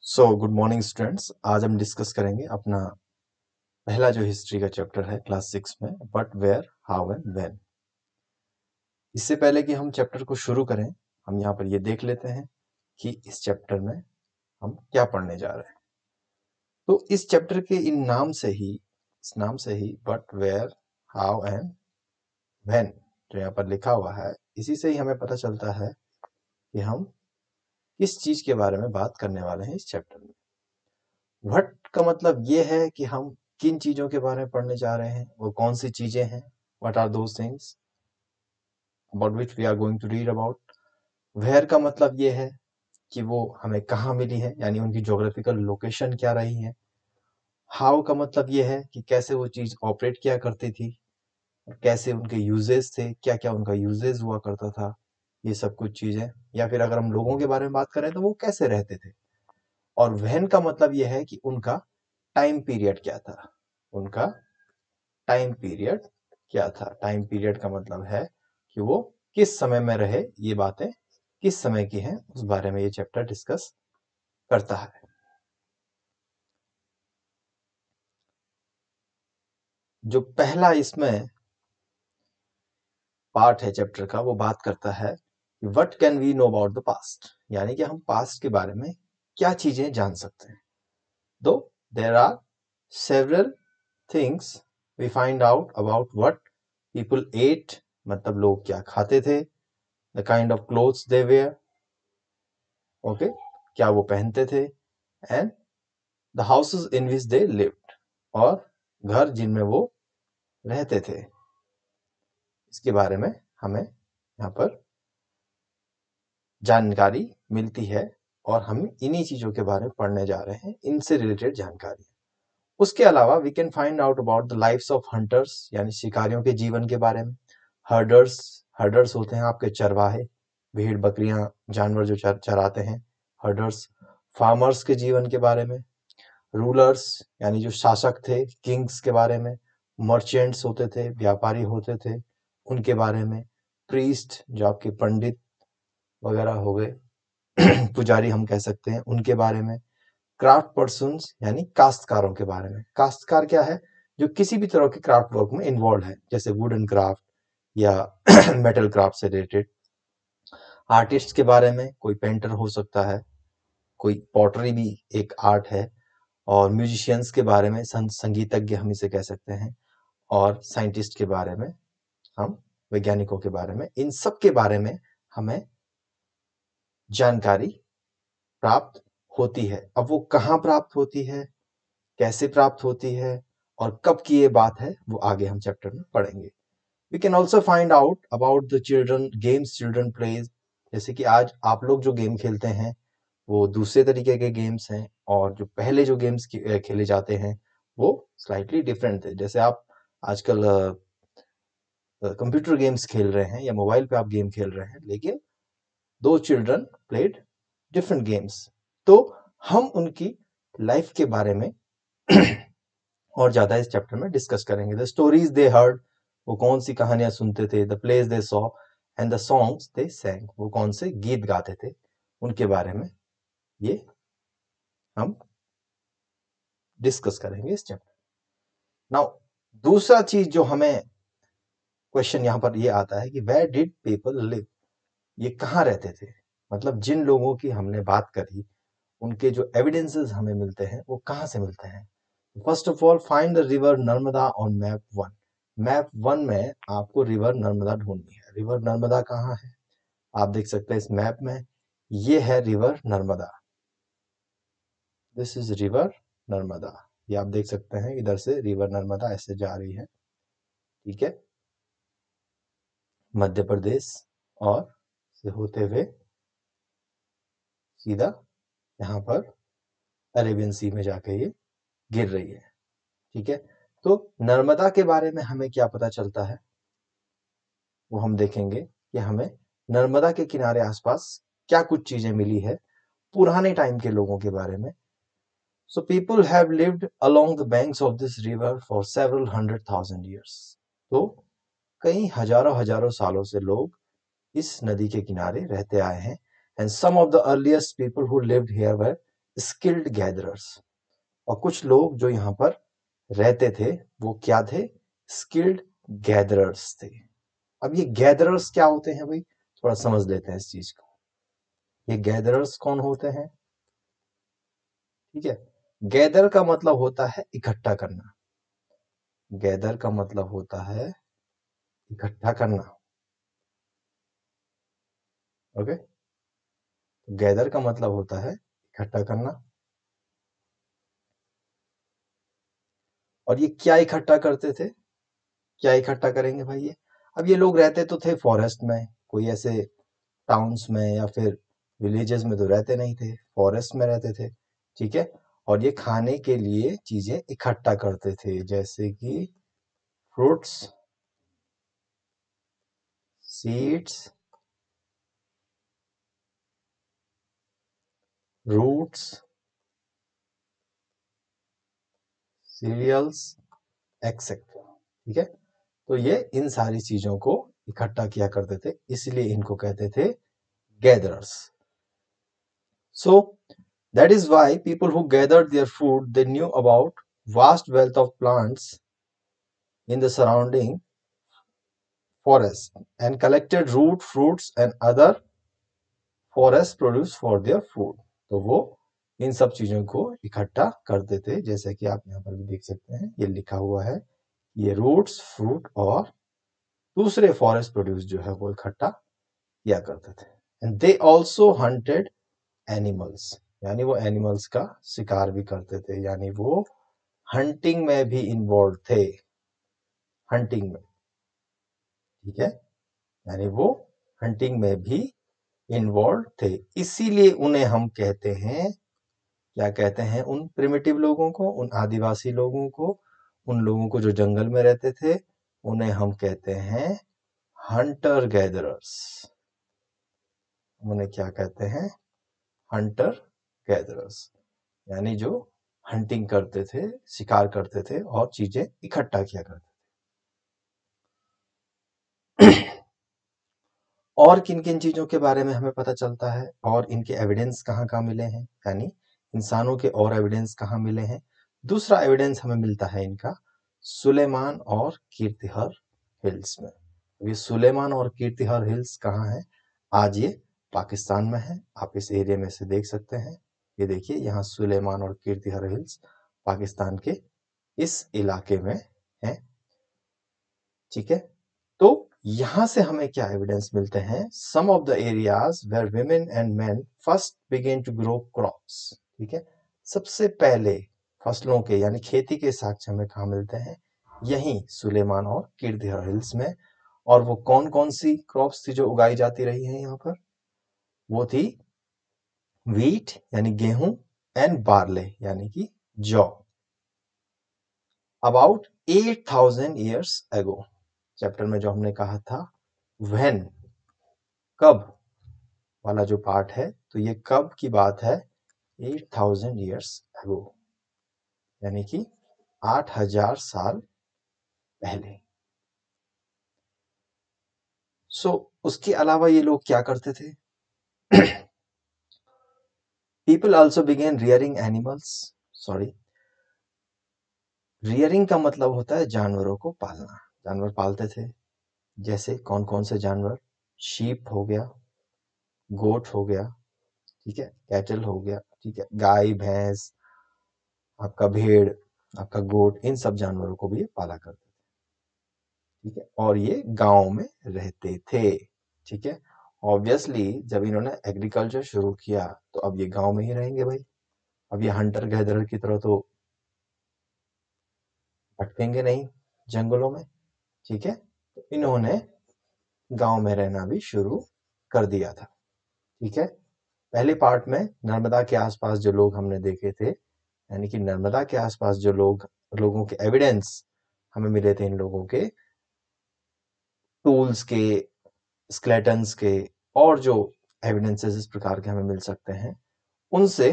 Good morning students. आज हम discuss करेंगे अपना पहला जो हिस्ट्री का चैप्टर है क्लास 6 में, but where how and when. इससे पहले कि हम चैप्टर को शुरू करें, हम यहाँ पर ये देख लेते हैं कि इस चैप्टर में हम क्या पढ़ने जा रहे हैं। तो इस चैप्टर के इस नाम से ही but where how and when जो यहाँ पर लिखा हुआ है, इसी से ही हमें पता चलता है कि हम किस चीज के बारे में बात करने वाले हैं इस चैप्टर में। व्हाट का मतलब ये है कि हम किन चीजों के बारे में पढ़ने जा रहे हैं, वो कौन सी चीजें हैं, what are those things about which we are going to read about. Where का मतलब ये है कि वो हमें कहाँ मिली है, यानी उनकी ज्योग्राफिकल लोकेशन क्या रही है। हाउ का मतलब ये है कि कैसे वो चीज ऑपरेट किया करती थी, और कैसे उनके यूजेस थे, क्या क्या उनका यूजेस हुआ करता था, ये सब कुछ चीजें। या फिर अगर हम लोगों के बारे में बात करें तो वो कैसे रहते थे। और व्हेन का मतलब यह है कि उनका टाइम पीरियड क्या था, उनका टाइम पीरियड क्या था। टाइम पीरियड का मतलब है कि वो किस समय में रहे, ये बातें किस समय की हैं, उस बारे में ये चैप्टर डिस्कस करता है। जो पहला इसमें पार्ट है चैप्टर का, वो बात करता है कि what can we know about the past, यानी कि हम पास्ट के बारे में क्या चीजें जान सकते हैं। दो there are several things we find out about what people ate, मतलब लोग क्या खाते थे, the kind of clothes they wear, okay, क्या वो पहनते थे, and the houses in which they lived, और घर जिनमें वो रहते थे। इसके बारे में हमें यहाँ पर जानकारी मिलती है, और हम इन्हीं चीजों के बारे में पढ़ने जा रहे हैं, इनसे रिलेटेड जानकारी। उसके अलावा we can find out about the lifes of hunters, यानी शिकारियों के जीवन के बारे में। हर्डर्स हर्डर्स होते हैं आपके चरवाहे, भेड़ बकरियां जानवर जो चराते हैं, हर्डर्स। फार्मर्स के जीवन के बारे में। रूलर्स यानी जो शासक थे, किंग्स के बारे में। मर्चेंट्स होते थे, व्यापारी होते थे, उनके बारे में। प्रीस्ट जो आपके पंडित वगैरह हो गए, पुजारी हम कह सकते हैं, उनके बारे में। क्राफ्ट पर्सन्स यानी काश्तकारों के बारे में। काश्तकार क्या है, जो किसी भी तरह के क्राफ्ट वर्क में इन्वॉल्व है, जैसे वुडन क्राफ्ट या मेटल क्राफ्ट से रिलेटेड। आर्टिस्ट के बारे में, कोई पेंटर हो सकता है, कोई पॉटरी भी एक आर्ट है। और म्यूजिशियंस के बारे में, संगीतज्ञ हम इसे कह सकते हैं। और साइंटिस्ट के बारे में, हम वैज्ञानिकों के बारे में, इन सब के बारे में हमें जानकारी प्राप्त होती है। अब वो कहाँ प्राप्त होती है, कैसे प्राप्त होती है, और कब की ये बात है, वो आगे हम चैप्टर में पढ़ेंगे। We can also find out about the children games children plays, जैसे कि आज आप लोग जो गेम खेलते हैं वो दूसरे तरीके के गेम्स हैं, और जो पहले जो गेम्स खेले जाते हैं वो स्लाइटली डिफरेंट थे। जैसे आप आजकल कंप्यूटर गेम्स खेल रहे हैं या मोबाइल पे आप गेम खेल रहे हैं, लेकिन दो चिल्ड्रन प्लेड डिफरेंट गेम्स। तो हम उनकी लाइफ के बारे में और ज्यादा इस चैप्टर में डिस्कस करेंगे। द स्टोरीज दे हर्ड, वो कौन सी कहानियां सुनते थे। The place they saw and the songs दे सैंग, वो कौन से गीत गाते थे, उनके बारे में ये हम डिस्कस करेंगे इस चैप्टर। नाउ दूसरा चीज जो हमें क्वेश्चन यहाँ पर ये आता है कि वेयर डिड पीपल लिव, ये कहाँ रहते थे। मतलब जिन लोगों की हमने बात करी, उनके जो एविडेंसेस हमें मिलते हैं वो कहाँ से मिलते हैं। First of all find the river Narmada on map 1। Map 1 में आपको रिवर नर्मदा ढूंढनी है। रिवर नर्मदा कहाँ है, आप देख सकते हैं इस मैप में, ये है river Narmada. This is river Narmada, ये आप देख सकते हैं, इधर से रिवर नर्मदा ऐसे जा रही है, ठीक है, मध्य प्रदेश और से होते हुए सीधा यहाँ पर अरेबियन सी में जाके ये गिर रही है, ठीक है। तो नर्मदा के बारे में हमें क्या पता चलता है, वो हम देखेंगे कि हमें नर्मदा के किनारे आसपास क्या कुछ चीजें मिली है पुराने टाइम के लोगों के बारे में। So people have lived along the banks of this river for several 100,000 years। तो कई हजारों हजारों सालों से लोग इस नदी के किनारे रहते आए हैं। And some of the earliest people who lived here were skilled gatherers, और कुछ लोग जो यहाँ पर रहते थे वो क्या थे, स्किल्ड गैदरर्स थे। अब ये गैदरर्स क्या होते हैं भाई, थोड़ा समझ लेते हैं इस चीज को। ये गैदरर्स कौन होते हैं, ठीक है। गैदर का मतलब होता है इकट्ठा करना, गैदर का मतलब होता है इकट्ठा करना, ओके। गैदर का मतलब होता है इकट्ठा करना। और ये क्या इकट्ठा करते थे, क्या इकट्ठा करेंगे भाई ये, अब ये लोग रहते तो थे फॉरेस्ट में, कोई ऐसे टाउन्स में या फिर विलेजेस में तो रहते नहीं थे, फॉरेस्ट में रहते थे, ठीक है। और ये खाने के लिए चीजें इकट्ठा करते थे, जैसे कि fruits, seeds, roots, cereals, etcetera, ठीक है। तो ये इन सारी चीजों को इकट्ठा किया करते थे, इसलिए इनको कहते थे gatherers. So that is why people who gathered their food, they knew about vast wealth of plants in the surrounding forest and collected root, fruits and other forest produce for their food. तो वो इन सब चीजों को इकट्ठा करते थे, जैसे कि आप यहाँ पर भी देख सकते हैं, ये लिखा हुआ है, ये रूट्स, फ्रूट और दूसरे फॉरेस्ट प्रोड्यूस जो है वो इकट्ठा किया करते थे। And they also hunted animals, यानी वो एनिमल्स का शिकार भी करते थे, यानी वो हंटिंग में भी इन्वॉल्व थे, हंटिंग में, ठीक है। यानी वो हंटिंग में भी इन्वॉल्व थे, इसीलिए उन्हें हम कहते हैं, क्या कहते हैं, उन प्रिमिटिव लोगों को, उन आदिवासी लोगों को, उन लोगों को जो जंगल में रहते थे, उन्हें हम कहते हैं हंटर गैदरर्स। उन्हें क्या कहते हैं, हंटर गैदरर्स, यानी जो हंटिंग करते थे, शिकार करते थे और चीजें इकट्ठा किया करते थे। और किन किन चीजों के बारे में हमें पता चलता है, और इनके एविडेंस कहाँ कहाँ मिले हैं, यानी इंसानों के और एविडेंस कहाँ मिले हैं। दूसरा एविडेंस हमें मिलता है इनका सुलेमान और कीर्तिहर हिल्स में। ये सुलेमान और कीर्तिहर हिल्स कहाँ है, आज ये पाकिस्तान में है, आप इस एरिया में से देख सकते हैं। ये देखिए, यहाँ सुलेमान और कीर्तिहर हिल्स पाकिस्तान के इस इलाके में है, ठीक है। तो यहां से हमें क्या एविडेंस मिलते हैं, some of the areas where women and men first began to grow crops, ठीक है। सबसे पहले फसलों के यानी खेती के साक्ष्य हमें कहाँ मिलते हैं, यहीं सुलेमान और कीर्तिहर हिल्स में। और वो कौन कौन सी क्रॉप्स थी जो उगाई जाती रही है यहाँ पर, वो थी व्हीट यानी गेहूं एंड बार्ले यानी कि जौ। अबाउट 8000 ईयर्स एगो, चैप्टर में जो हमने कहा था व्हेन, कब वाला जो पार्ट है, तो ये कब की बात है, 8000 ईयर्स एगो, यानी कि 8000 साल पहले। सो उसके अलावा ये लोग क्या करते थे, people also began rearing animals, sorry, rearing का मतलब होता है जानवरों को पालना, जानवर पालते थे, जैसे कौन कौन से जानवर, शीप हो गया, गोट हो गया, ठीक है, कैटल हो गया, ठीक है, गाय भैंस, आपका भेड़, आपका गोट, इन सब जानवरों को भी ये पाला करते थे, ठीक है। और ये गांव में रहते थे, ठीक है। ऑब्वियसली जब इन्होंने एग्रीकल्चर शुरू किया तो अब ये गांव में ही रहेंगे भाई, अब ये हंटर गैदरर की तरह तो भटकेंगे नहीं जंगलों में, ठीक है। तो इन्होंने गांव में रहना भी शुरू कर दिया था, ठीक है। पहले पार्ट में नर्मदा के आसपास जो लोग हमने देखे थे, यानी कि नर्मदा के आसपास जो लोगों के एविडेंस हमें मिले थे, इन लोगों के टूल्स के, स्केलेटन्स के, और जो एविडेंसेस इस प्रकार के हमें मिल सकते हैं, उनसे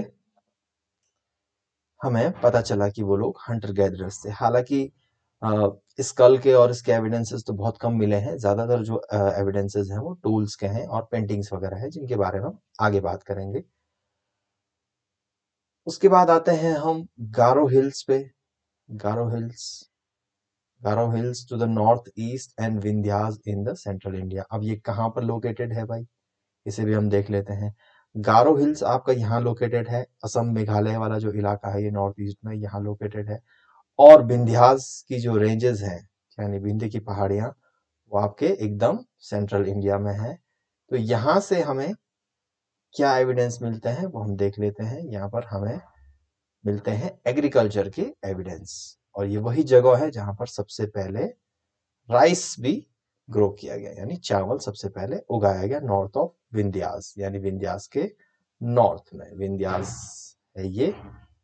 हमें पता चला कि वो लोग हंटर गैदरर्स थे। हालांकि स्कल के और इसके एविडेंसेस तो बहुत कम मिले हैं, ज्यादातर जो एविडेंसेस हैं वो टूल्स के हैं और पेंटिंग्स वगैरह है, जिनके बारे में हम आगे बात करेंगे। उसके बाद आते हैं हम गारो हिल्स पे। Garo hills, Garo hills to the north east and Vindhyas in the central India. अब ये कहाँ पर लोकेटेड है भाई, इसे भी हम देख लेते हैं। गारो हिल्स आपका यहाँ लोकेटेड है, असम मेघालय वाला जो इलाका है ये नॉर्थ ईस्ट में यहाँ लोकेटेड है। और विंध्यास की जो रेंजेस हैं, यानी विंध्य की पहाड़ियां, वो आपके एकदम सेंट्रल इंडिया में है। तो यहाँ से हमें क्या एविडेंस मिलते हैं वो हम देख लेते हैं। यहाँ पर हमें मिलते हैं एग्रीकल्चर के एविडेंस, और ये वही जगह है जहां पर सबसे पहले राइस भी ग्रो किया गया, यानी चावल सबसे पहले उगाया गया नॉर्थ ऑफ विंध्यास, यानी विंध्यास के नॉर्थ में। विंध्यास है ये,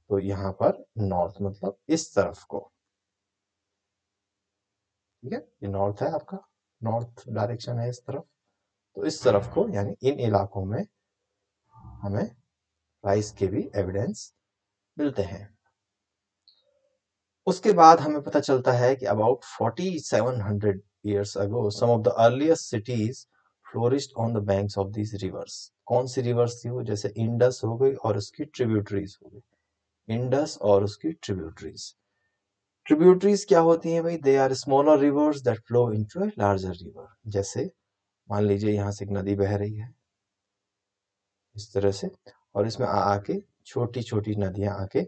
तो यहाँ पर नॉर्थ मतलब इस तरफ को, ठीक है, ये नॉर्थ है आपका, नॉर्थ डायरेक्शन है इस तरफ। तो इस तरफ को, यानी इन इलाकों में हमें राइस के भी एविडेंस मिलते हैं। उसके बाद हमें पता चलता है कि about 4700 years ago some of the earliest cities flourished on the banks of these rivers। कौन सी रिवर्स थी वो, जैसे इंडस हो गई और उसकी ट्रिब्यूटरीज हो गई। इंडस और उसकी ट्रिब्यूटरीज, ट्रिब्यूटरीज क्या होती हैं भाई, they are smaller rivers that flow into a larger river. जैसे मान लीजिए यहाँ से एक नदी बह रही है इस तरह से, और इसमें आके छोटी छोटी नदियां आके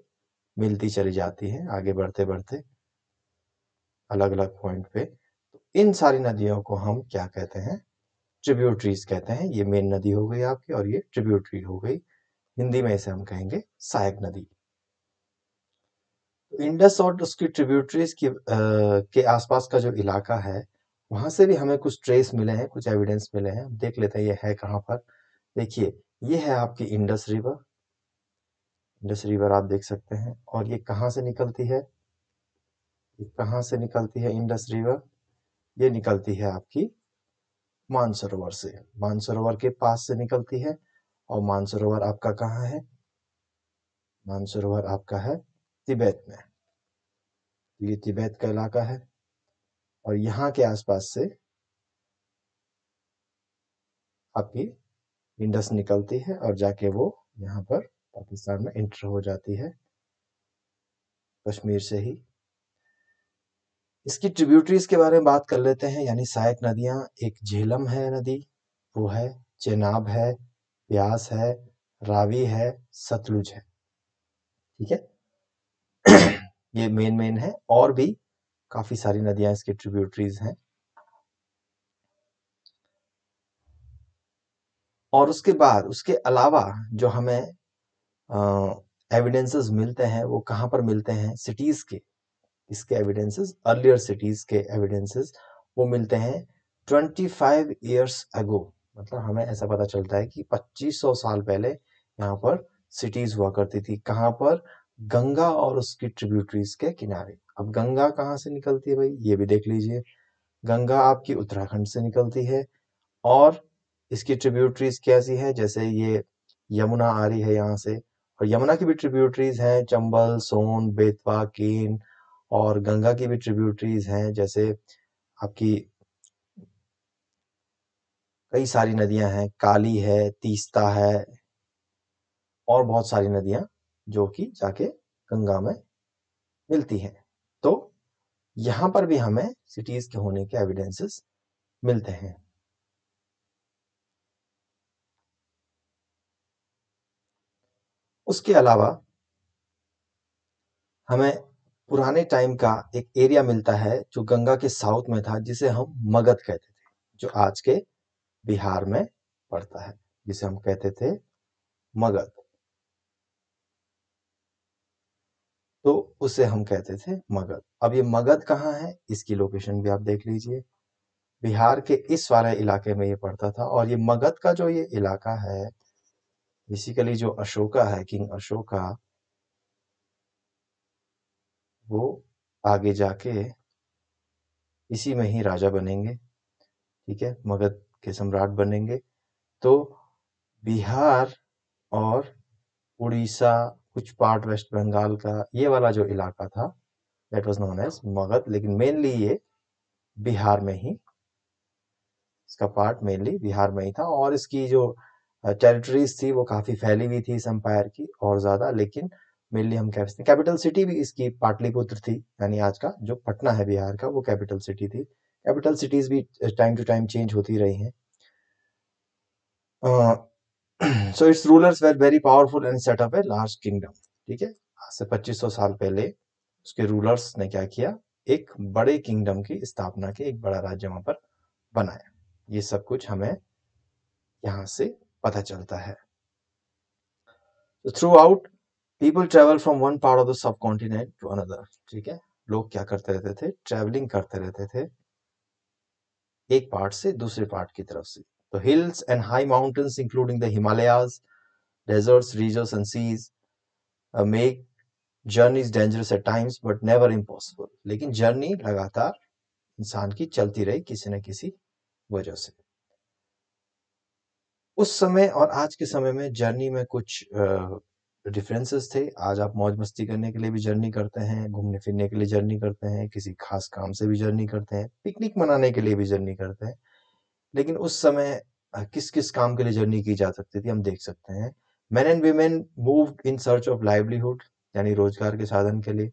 मिलती चली जाती हैं आगे बढ़ते बढ़ते अलग अलग पॉइंट पे। तो इन सारी नदियों को हम क्या कहते हैं, ट्रिब्यूटरीज कहते हैं। ये मेन नदी हो गई आपकी और ये ट्रिब्यूटरी हो गई, हिंदी में इसे हम कहेंगे सहायक नदी। तो इंडस और उसकी ट्रिब्यूटरीज के आसपास का जो इलाका है, वहां से भी हमें कुछ ट्रेस मिले हैं, कुछ एविडेंस मिले हैं। देख लेते हैं ये है कहाँ पर। देखिए ये है आपकी इंडस रिवर, इंडस रिवर आप देख सकते हैं। और ये कहाँ से निकलती है, ये कहाँ से निकलती है इंडस रिवर, ये निकलती है आपकी मानसरोवर से, मानसरोवर के पास से निकलती है। और मानसरोवर आपका कहाँ है, मानसरोवर आपका है तिब्बत में, ये तिब्बत का इलाका है। और यहाँ के आसपास से आपकी इंडस निकलती है और जाके वो यहाँ पर पाकिस्तान में एंटर हो जाती है कश्मीर से ही। इसकी ट्रिब्यूटरीज के बारे में बात कर लेते हैं, यानी सहायक नदियां। एक झेलम है नदी, वो है, चेनाब है, ब्यास है, रावी है, सतलुज है, ठीक है। ये मेन है, और भी काफी सारी नदियां इसकी ट्रिब्यूटरीज हैं। और उसके बाद उसके अलावा जो हमें एविडेंसेस मिलते हैं वो कहाँ पर मिलते हैं, सिटीज के, इसके एविडेंसेस, अर्लियर सिटीज के एविडेंसेस वो मिलते हैं 25 years ago। मतलब हमें ऐसा पता चलता है कि 2500 साल पहले यहाँ पर सिटीज हुआ करती थी। कहाँ पर, गंगा और उसकी ट्रिब्यूटरीज के किनारे। अब गंगा कहाँ से निकलती है भाई, ये भी देख लीजिए। गंगा आपकी उत्तराखंड से निकलती है, और इसकी ट्रिब्यूटरीज कैसी है, जैसे ये यमुना आ रही है यहाँ से, और यमुना की भी ट्रिब्यूटरीज हैं, चंबल, सोन, बेतवा, केन। और गंगा की भी ट्रिब्यूटरीज हैं, जैसे आपकी कई सारी नदियां हैं, काली है, तीस्ता है, और बहुत सारी नदियां जो कि जाके गंगा में मिलती हैं। तो यहाँ पर भी हमें सिटीज के होने के एविडेंसेस मिलते हैं। उसके अलावा हमें पुराने टाइम का एक एरिया मिलता है जो गंगा के साउथ में था, जिसे हम मगध कहते थे, जो आज के बिहार में पड़ता है, जिसे हम कहते थे मगध। तो उसे हम कहते थे मगध। अब ये मगध कहाँ है, इसकी लोकेशन भी आप देख लीजिए, बिहार के इस वाले इलाके में ये पड़ता था। और ये मगध का जो ये इलाका है, बेसिकली जो अशोका है, किंग अशोका, वो आगे जाके इसी में ही राजा बनेंगे, ठीक है, मगध के सम्राट बनेंगे। तो बिहार और उड़ीसा, कुछ पार्ट वेस्ट बंगाल का ये वाला जो इलाका था, that was known as Magadh. लेकिन मेनली ये बिहार में ही, इसका पार्ट मेनली बिहार में ही था। और इसकी जो टेरिटरीज थी वो काफी फैली हुई थी इस एम्पायर की और ज्यादा, लेकिन मेनली हम कह सकते हैं कैपिटल सिटी भी इसकी पाटलिपुत्र थी, यानी आज का जो पटना है बिहार का वो कैपिटल सिटी थी। कैपिटल सिटीज भी टाइम टू टाइम चेंज होती रही हैं। So it's rulers were very powerful and set up a large kingdom. ठीक है, आज से 2500 साल पहले उसके रूलर्स ने क्या किया, एक बड़े किंगडम की स्थापना की, एक बड़ा राज्य वहां पर बनाया। ये सब कुछ हमें यहाँ से पता चलता है। Throughout people travel from one part of the subcontinent to another. ठीक है, लोग क्या करते रहते थे, ट्रेवलिंग करते रहते थे एक पार्ट से दूसरे पार्ट की तरफ से। तो hills and high mountains including the Himalayas, deserts, regions and seas make journeys dangerous at times but never impossible। लेकिन जर्नी लगातार इंसान की चलती रही किसी न किसी वजह से। उस समय और आज के समय में जर्नी में कुछ डिफरेंसेस थे। आज आप मौज मस्ती करने के लिए भी जर्नी करते हैं, घूमने फिरने के लिए जर्नी करते हैं, किसी खास काम से भी जर्नी करते हैं, पिकनिक मनाने के लिए भी जर्नी करते हैं। लेकिन उस समय किस किस काम के लिए जर्नी की जा सकती थी हम देख सकते हैं। Man and women moved in search of livelihood, यानी रोजगार के साधन के लिए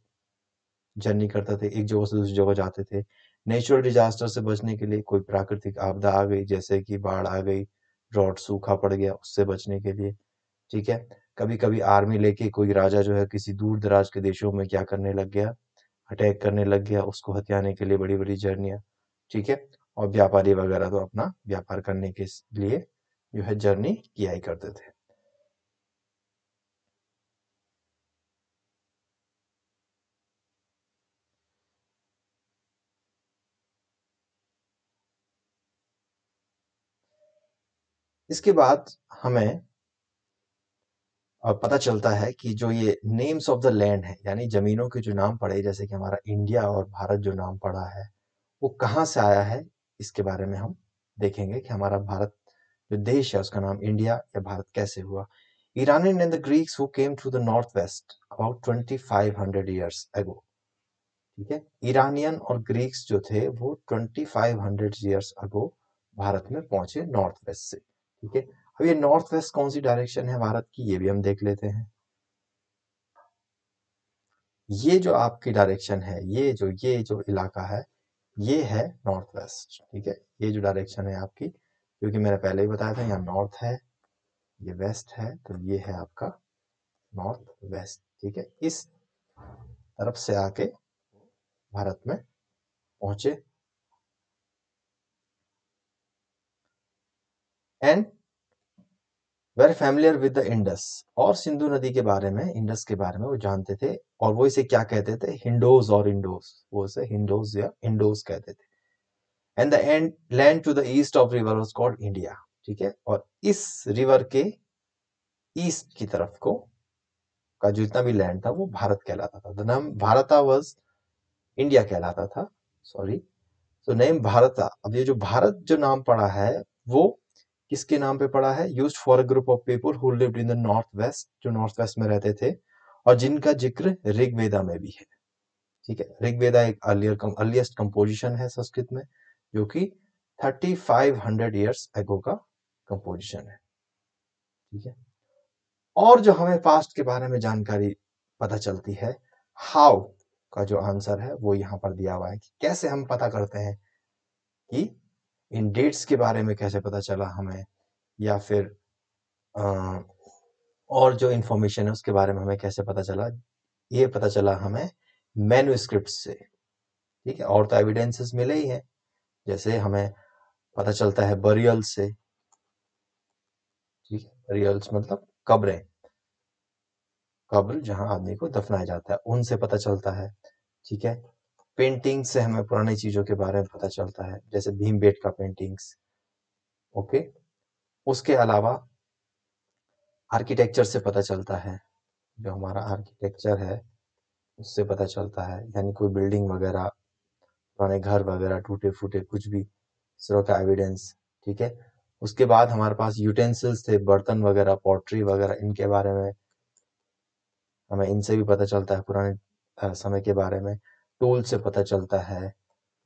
जर्नी करते थे, एक जगह से दूसरी जगह जाते थे। नेचुरल डिजास्टर से बचने के लिए, कोई प्राकृतिक आपदा आ गई जैसे कि बाढ़ आ गई, ड्रॉट सूखा पड़ गया, उससे बचने के लिए। ठीक है, कभी कभी आर्मी लेके कोई राजा जो है किसी दूर दराज के देशों में क्या करने लग गया, अटैक करने लग गया, उसको हथियाने के लिए बड़ी बड़ी जर्नियां। ठीक है, और व्यापारी वगैरह तो अपना व्यापार करने के लिए जो है जर्नी किया ही करते थे। इसके बाद हमें पता चलता है कि जो ये नेम्स ऑफ द लैंड है, यानी जमीनों के जो नाम पड़े, जैसे कि हमारा इंडिया और भारत जो नाम पड़ा है वो कहाँ से आया है, इसके बारे में हम देखेंगे कि हमारा भारत जो देश है उसका नाम इंडिया या भारत कैसे हुआ। Iranian and the Greeks who came through the north west about 2500 years ago. ठीक है, ईरानियन और ग्रीक्स जो थे वो 2500 ईयर्स अगो भारत में पहुंचे नॉर्थ वेस्ट से। ठीक है, अब ये नॉर्थ वेस्ट कौन सी डायरेक्शन है भारत की, ये भी हम देख लेते हैं। ये जो आपकी डायरेक्शन है, ये जो इलाका है, ये है नॉर्थ वेस्ट। ठीक है, ये जो डायरेक्शन है आपकी, क्योंकि मैंने पहले ही बताया था यहाँ नॉर्थ है, ये वेस्ट है, तो ये है आपका नॉर्थ वेस्ट। ठीक है, इस तरफ से आके भारत में पहुंचे and were familiar with the Indus. और सिंधु नदी के बारे में, इंडस के बारे में वो जानते थे, और वो इसे क्या कहते थे, हिंडोज और इंडोस, वो इसे हिंडोज या इंडोस कहते थे। And the and land to the east of river was called India. ठीक है, और इस रिवर के ईस्ट की तरफ को का जो जितना भी लैंड था वो भारत कहलाता था। द नाम भारता वाज इंडिया कहलाता था, सॉरी। तो नेम भारता, अब ये जो भारत जो नाम पड़ा है वो किसके नाम पे पड़ा है, used for a group of people who lived in the north west, जो नॉर्थ वेस्ट में रहते थे और जिनका जिक्र ऋग्वेदा में भी है। ठीक है, ऋग्वेदा एक अर्लिएस्ट कंपोजिशन है संस्कृत में, जो कि 3500 ईयर्स एगो का कंपोजिशन है। ठीक है, और जो हमें पास्ट के बारे में जानकारी पता चलती है, हाउ का जो आंसर है वो यहाँ पर दिया हुआ है कि कैसे हम पता करते हैं कि इन डेट्स के बारे में कैसे पता चला हमें, या फिर और जो इंफॉर्मेशन है उसके बारे में हमें कैसे पता चला। ये पता चला हमें मैन्युस्क्रिप्ट से। ठीक है, और तो एविडेंसेस मिले ही हैं, जैसे हमें पता चलता है बरियल से। ठीक है, बरियल्स मतलब कब्रें, कब्र जहां आदमी को दफनाया जाता है, उनसे पता चलता है। ठीक है, पेंटिंग से हमें पुरानी चीजों के बारे में पता चलता है, जैसे भीमबेटका पेंटिंग्स। ओके, उसके अलावा आर्किटेक्चर से पता चलता है, जो हमारा आर्किटेक्चर है उससे पता चलता है, यानी कोई बिल्डिंग वगैरह, पुराने घर वगैरह टूटे फूटे कुछ भी, इस तरह का एविडेंस। ठीक है, उसके बाद हमारे पास यूटेंसिल्स थे, बर्तन वगैरह, पॉटरी वगैरह, इनके बारे में हमें इनसे भी पता चलता है, पुराने समय के बारे में। टूल से पता चलता है,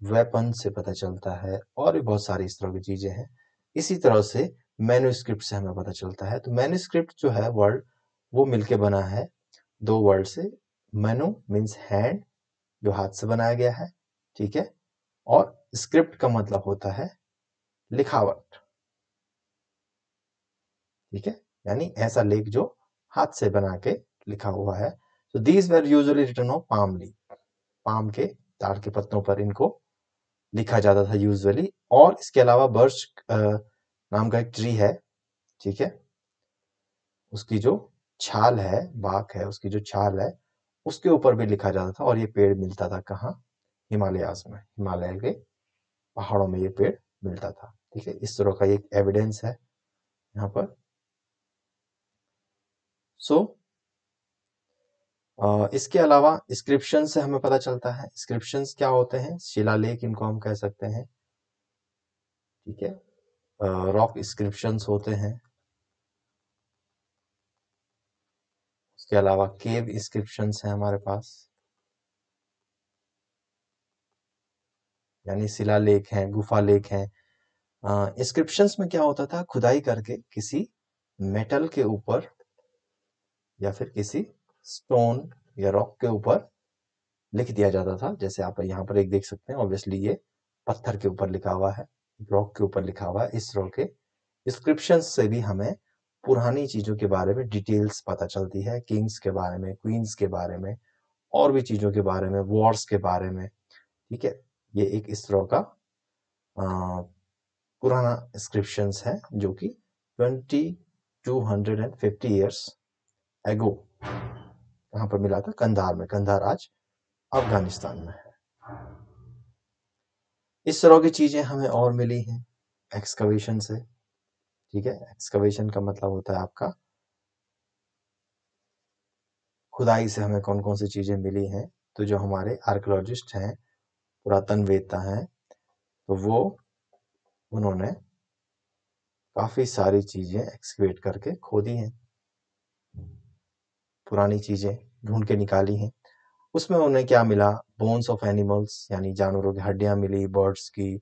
वेपन से पता चलता है, और भी बहुत सारी इस तरह की चीजें हैं। इसी तरह से मैन्युस्क्रिप्ट से हमें पता चलता है। तो मैन्युस्क्रिप्ट जो है वर्ड, वो मिलके बना है दो वर्ड से। मैनु मीन्स हैंड, जो हाथ से बनाया गया है, ठीक है, और स्क्रिप्ट का मतलब होता है लिखावट, ठीक है, यानी ऐसा लेख जो हाथ से बना के लिखा हुआ है। तो these were usually written on palm leaf, palm के ताड़ के पत्तों पर इनको लिखा जाता था यूजुअली। और इसके अलावा बर्च नाम का एक ट्री है, ठीक है, उसकी जो छाल है, बाक है, उसकी जो छाल है, उसके ऊपर भी लिखा जाता था। और ये पेड़ मिलता था कहाँ? हिमालयाज में, हिमालय के पहाड़ों में ये पेड़ मिलता था, ठीक है। इस तरह का एक एविडेंस है यहाँ पर। सो इसके अलावा इंस्क्रिप्शन से हमें पता चलता है। इंस्क्रिप्शंस क्या होते हैं? शिलालेख इनको हम कह सकते हैं, ठीक है। रॉक इंस्क्रिप्शंस होते हैं। उसके अलावा केव इंस्क्रिप्शंस हैं हमारे पास, यानी शिलालेख हैं, गुफा लेख हैं। इंस्क्रिप्शंस में क्या होता था? खुदाई करके किसी मेटल के ऊपर या फिर किसी स्टोन या रॉक के ऊपर लिख दिया जाता था। जैसे आप यहाँ पर एक देख सकते हैं, ऑब्वियसली ये पत्थर के ऊपर लिखा हुआ है, रॉक के ऊपर लिखा हुआ है। इस तरह के इंस्क्रिप्शंस से भी हमें पुरानी चीजों के बारे में डिटेल्स पता चलती है, किंग्स के बारे में, क्वींस के बारे में, और भी चीजों के बारे में, वॉर्स के बारे में, ठीक है। ये एक इस तरह का पुराना इंस्क्रिप्शंस है जो कि 2250 ईयर्स एगो यहाँ पर मिला था, कंधार में। कंधार आज अफगानिस्तान में है। इस तरह की चीजें हमें और मिली हैं एक्सकवेशन से, ठीक है। एक्सकवेशन का मतलब होता है आपका खुदाई से हमें कौन कौन सी चीजें मिली हैं। तो जो हमारे आर्कियोलॉजिस्ट हैं, पुरातनवेत्ता हैं, तो वो उन्होंने काफी सारी चीजें एक्सकेवेट करके खोदी हैं, पुरानी चीजें ढूंढ के निकाली हैं। उसमें उन्हें क्या मिला? बोन्स ऑफ एनिमल्स, यानी जानवरों की हड्डियां मिली, बर्ड्स की,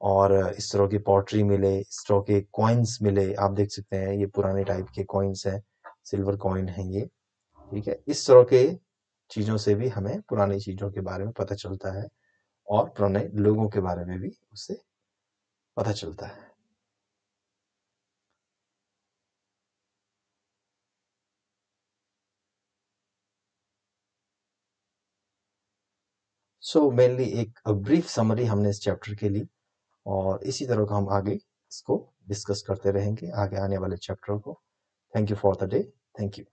और इस तरह की पॉटरी मिले, इस तरह के कॉइन्स मिले। आप देख सकते हैं ये पुराने टाइप के कॉइन्स हैं, सिल्वर कॉइन है ये, ठीक है। इस तरह के चीजों से भी हमें पुरानी चीजों के बारे में पता चलता है, और पुराने लोगों के बारे में भी उससे पता चलता है। सो मेनली एक ब्रीफ समरी हमने इस चैप्टर के लिए, और इसी तरह का हम आगे इसको डिस्कस करते रहेंगे, आगे आने वाले चैप्टर को। Thank you for the day. Thank you.